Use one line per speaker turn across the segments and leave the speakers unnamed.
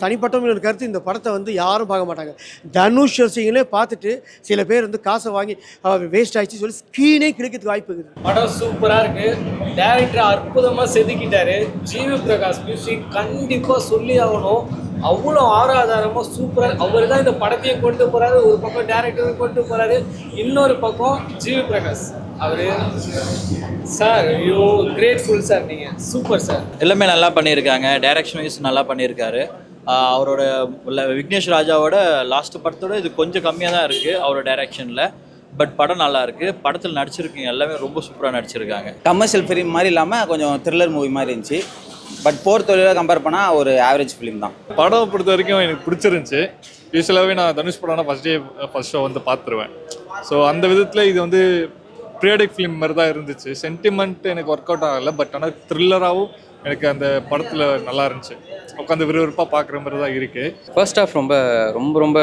தனிப்பட்ட ஒரு கருத்து இந்த படத்தை வந்து யாரும் பார்க்க மாட்டாங்க. தனுஷ் ரசிகர்களே பார்த்துட்டு சில பேர் வந்து காசை வாங்கி வேஸ்ட் ஆயிடுச்சு சொல்லி ஸ்க்ரீனே கிடைக்கிறதுக்கு வாய்ப்பு இருக்குது.
படம் சூப்பராக இருக்குது. டேரக்டர் அற்புதமாக செதுக்கிட்டாரு. ஜிவி பிரகாஷ் மியூசிக் கண்டிப்பாக சொல்லி ஆகணும். அவ்வளோ ஆராதாரமாக சூப்பராக அவர் தான் இந்த படத்தையே கொண்டு போகிறாரு. ஒரு பக்கம் டேரக்டரும் கொண்டு போகிறாரு, இன்னொரு பக்கம் ஜிவி பிரகாஷ் அவர் சார். ஐயோ கிரேட்ஃபுல் சார், நீங்கள் சூப்பர் சார்.
எல்லாமே நல்லா பண்ணியிருக்காங்க. டைரக்ஷன் வைஸ் நல்லா பண்ணியிருக்காரு. அவரோட விக்னேஷ் ராஜாவோட லாஸ்ட் படத்தோட இது கொஞ்சம் கம்மியாக தான் இருக்குது அவரோட டைரக்ஷனில். பட் படம் நல்லா இருக்குது. படத்தில் நடிச்சிருக்கீங்க எல்லாமே ரொம்ப சூப்பராக நடிச்சிருக்காங்க.
கமர்ஷியல் ஃபிலிம் மாதிரி இல்லாமல் கொஞ்சம் த்ரில்லர் மூவி மாதிரி இருந்துச்சு. பட் போர் தொழிலாக கம்பேர் பண்ணால் ஒரு ஆவரேஜ் ஃபிலிம் தான்.
படம் பொறுத்த வரைக்கும் எனக்கு பிடிச்சிருந்துச்சு. யூஸ்வலாகவே நான் தனுஷ் படம்னா ஃபஸ்ட் ஷோ வந்து பார்த்துருவேன். ஸோ அந்த விதத்தில் இது வந்து பீரியாடிக் ஃபிலிம் மாதிரி தான் இருந்துச்சு. சென்டிமெண்ட் எனக்கு ஒர்க் அவுட் ஆகலை. பட் ஆனால் த்ரில்லராகவும் எனக்கு அந்த படத்தில் நல்லா இருந்துச்சு. உட்காந்து விறுவிறுப்பாக பார்க்குற மாதிரி தான் இருக்குது.
ஃபர்ஸ்ட் ஹாஃப் ரொம்ப ரொம்ப ரொம்ப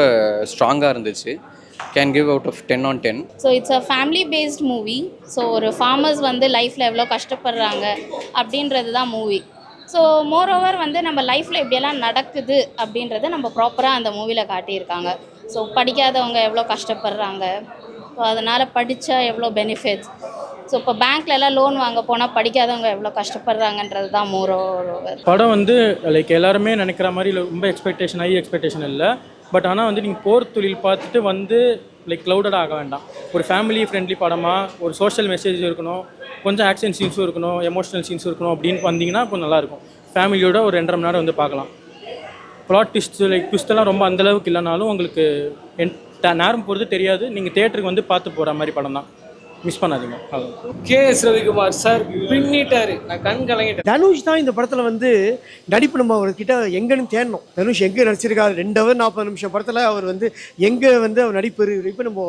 ஸ்ட்ராங்காக இருந்துச்சு. Can give out of 10 on 10.
So it's a family based movie. So ஒரு ஃபார்மர்ஸ் வந்து லைஃப்பில் எவ்வளோ கஷ்டப்படுறாங்க அப்படின்றது தான் மூவி. ஸோ மோரோவர் வந்து நம்ம லைஃப்பில் எப்படியெல்லாம் நடக்குது அப்படின்றத நம்ம ப்ராப்பராக அந்த மூவியில் காட்டியிருக்காங்க. ஸோ படிக்காதவங்க எவ்வளோ கஷ்டப்படுறாங்க, ஸோ அதனால் படித்தா எவ்வளோ பெனிஃபிட்ஸ். ஸோ இப்போ பேங்க்லலாம் லோன் வாங்க போனால் படிக்காதவங்க எவ்வளோ கஷ்டப்படுறாங்கன்றது தான் மோரோவர்.
படம் வந்து லைக் எல்லாருமே நினைக்கிற மாதிரி ரொம்ப ஹை எக்ஸ்பெக்டேஷன் இல்லை. பட் ஆனால் வந்து நீங்கள் போர் தொழில் பார்த்துட்டு வந்து லைக் க்ளவுடட் ஆக வேண்டாம். ஒரு ஃபேமிலி ஃப்ரெண்ட்லி படமாக, ஒரு சோஷியல் மெசேஜ் இருக்கணும், கொஞ்சம் ஆக்ஷன் சீன்ஸும் இருக்கணும், எமோஷனல் சீன்ஸும் இருக்கணும் அப்படின்னு வந்தீங்கன்னா கொஞ்சம் நல்லாயிருக்கும். ஃபேமிலியோட ஒரு 2.5 மணி நேரம் வந்து பார்க்கலாம். ப்ளாட் ட்விஸ்ட்டு லைக் ட்விஸ்ட்டெல்லாம் ரொம்ப அந்தளவுக்கு இல்லைனாலும் உங்களுக்கு நேரம் போகிறது தெரியாது. நீங்கள் தேட்டருக்கு வந்து பார்த்து போகிற மாதிரி படம் தான். மிஸ் பண்ணாதீங்க.
KS ரவிக்குமார் சார் பின்னிட்டாரு. நான் கண் கலங்கிட்டேன்.
தனுஷ் தான் இந்த படத்தில் வந்து நடிப்பு நம்ம அவர்கிட்ட எங்கன்னு தேடணும். தனுஷ் எங்கே நடிச்சிருக்காரு 2 hour 40 நிமிஷம் படத்தில் அவர் வந்து எங்கே வந்து அவர் நடிப்பு இப்போ நம்ம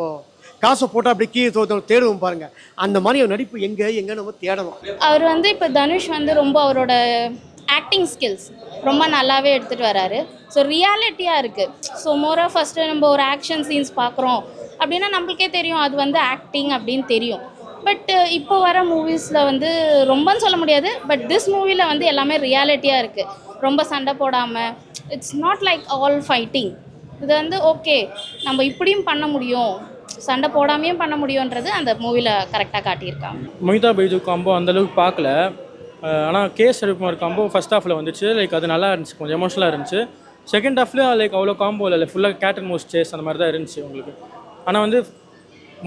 காசை போட்டால் அப்படி கீழே தேடுவோம் பாருங்கள். அந்த மாதிரி அவர் நடிப்பு எங்கே நம்ம தேடணும்.
அவர் வந்து இப்போ தனுஷ் வந்து ரொம்ப அவரோட ஆக்டிங் ஸ்கில்ஸ் ரொம்ப நல்லாவே எடுத்துகிட்டு வராரு. ஸோ ரியாலிட்டியாக இருக்குது. ஸோ மோராக ஃபஸ்ட்டு நம்ம ஒரு ஆக்ஷன் சீன்ஸ் பார்க்குறோம் அப்படின்னா நம்மளுக்கே தெரியும் அது வந்து ஆக்டிங் அப்படின்னு தெரியும். பட் இப்போ வர மூவிஸில் வந்து ரொம்பன்னு சொல்ல முடியாது. பட் திஸ் மூவியில் வந்து எல்லாமே ரியாலிட்டியாக இருக்குது. ரொம்ப சண்டை போடாமல், it's not like all fighting. இது வந்து ஓகே நம்ம இப்படியும் பண்ண முடியும், சண்டை போடாமையும் பண்ண முடியுன்றது அந்த மூவியில் கரெக்டாக காட்டியிருக்காங்க.
மொய்தா பைஜு காம்போ அந்தளவுக்கு பார்க்கல. ஆனால் KS ரவிக்குமார் காம்போ ஃபஸ்ட் ஹாஃபில் வந்துச்சு. லைக் அது நல்லா இருந்துச்சு, கொஞ்சம் எமோஷனலாக இருந்துச்சு. செகண்ட் ஹாஃபில் லைக் அவ்வளோ காம்போ இல்லை, ஃபுல்லாக கேட் அண்ட் மவுஸ் சேஸ் அந்த மாதிரி தான் இருந்துச்சு உங்களுக்கு. ஆனால் வந்து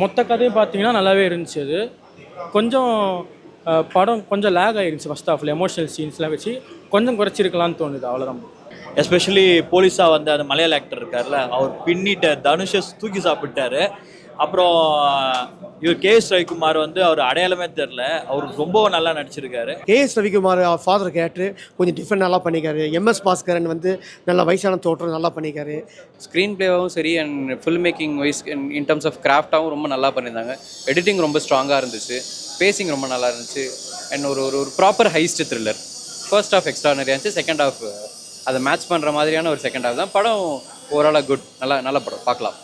மொத்த கதையும் பார்த்தீங்கன்னா நல்லாவே இருந்துச்சு. அது கொஞ்சம் படம் கொஞ்சம் லேக் ஆகிருந்துச்சு ஃபஸ்ட் ஹாஃபில். எமோஷனல் சீன்ஸ்லாம் வச்சு கொஞ்சம் குறைச்சிருக்கலான்னு தோணுது, அவ்வளோதான்.
எஸ்பெஷலி போலீஸாக வந்து அந்த மலையாள ஆக்டர் இருக்கார்ல, அவர் பின்னிட்ட தனுஷை தூக்கி சாப்பிட்டாரு. அப்புறம் இவர் KS ரவிக்குமார் வந்து அவர் அடையாளமே தெரில, அவர் ரொம்ப நல்லா நடிச்சிருக்காரு.
KS ரவிக்குமார் ஃபாதர் கேரக்டர் கொஞ்சம் டிஃப்ரெண்ட் நல்லா பண்ணிக்காரு. MS பாஸ்கரன் வந்து நல்ல வயசான தோற்றம் நல்லா பண்ணிக்காரு.
ஸ்க்ரீன் பிளேவாகவும் சரி and film making wise in terms of கிராஃப்டாகவும் ரொம்ப நல்லா பண்ணியிருந்தாங்க. எடிட்டிங் ரொம்ப ஸ்ட்ராங்காக இருந்துச்சு. பேசிங் ரொம்ப நல்லா இருந்துச்சு. அண்ட் ஒரு proper heist thriller. First half எக்ஸ்ட்ரானரியாக இருந்துச்சு. செகண்ட் ஹாஃப் அதை மேட்ச் பண்ணுற மாதிரியான ஒரு செகண்ட் ஹாஃப் தான். படம் ஓவராலாக குட். நல்ல படம் பார்க்கலாம்.